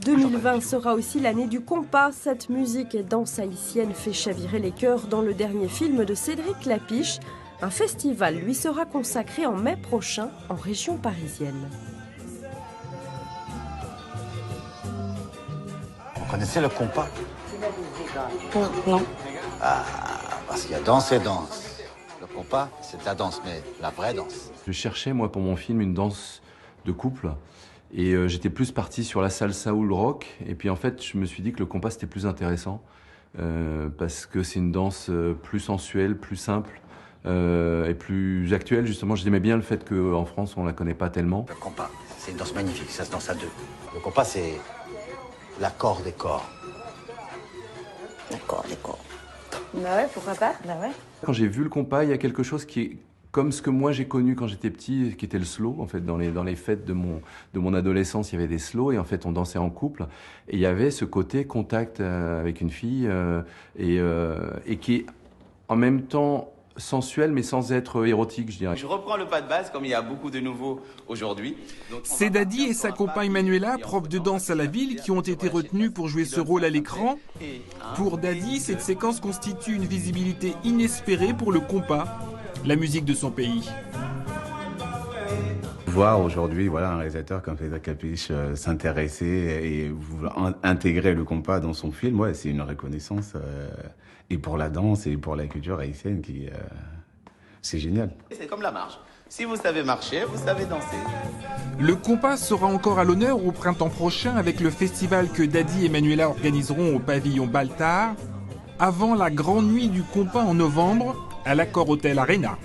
2020 sera aussi l'année du compas. Cette musique et danse haïtienne fait chavirer les cœurs dans le dernier film de Cédric Lapiche. Un festival lui sera consacré en mai prochain en région parisienne. Vous connaissez le compas? Non. Parce qu'il y a danse et danse. Le compas, c'est de la danse, mais la vraie danse. Je cherchais, moi, pour mon film, une danse de couple. Et j'étais plus parti sur la salsa ou le rock. Et puis, en fait, je me suis dit que le compas, c'était plus intéressant. Parce que c'est une danse plus sensuelle, plus simple. Et plus actuelle, justement. J'aimais bien le fait qu'en France, on la connaît pas tellement. Le compas, c'est une danse magnifique, ça se danse à deux. Le compas, c'est l'accord des corps. D'accord, d'accord. Bah ouais, pourquoi pas? Bah ouais. Quand j'ai vu le compas, il y a quelque chose qui est comme ce que moi j'ai connu quand j'étais petit, qui était le slow. En fait, dans les fêtes de mon adolescence, il y avait des slows et en fait, on dansait en couple. Et il y avait ce côté contact avec une fille et qui est en même temps sensuel, mais sans être érotique, je dirais. Je reprends le pas de base, comme il y a beaucoup de nouveaux aujourd'hui. C'est Dadi et sa compagne Manuela, prof de danse à la ville, qui ont été retenus pour jouer ce rôle à l'écran. Pour Dadi, cette séquence constitue une visibilité inespérée pour le compas, la musique de son pays. Voir aujourd'hui un réalisateur comme Cédric Lapiche s'intéresser et vouloir intégrer le compas dans son film, c'est une reconnaissance et pour la danse et pour la culture haïtienne c'est génial. C'est comme la marche. Si vous savez marcher, vous savez danser. Le compas sera encore à l'honneur au printemps prochain avec le festival que Dadi et Manuela organiseront au pavillon Baltard, avant la grande nuit du compas en novembre à l'Accor Hotel Arena.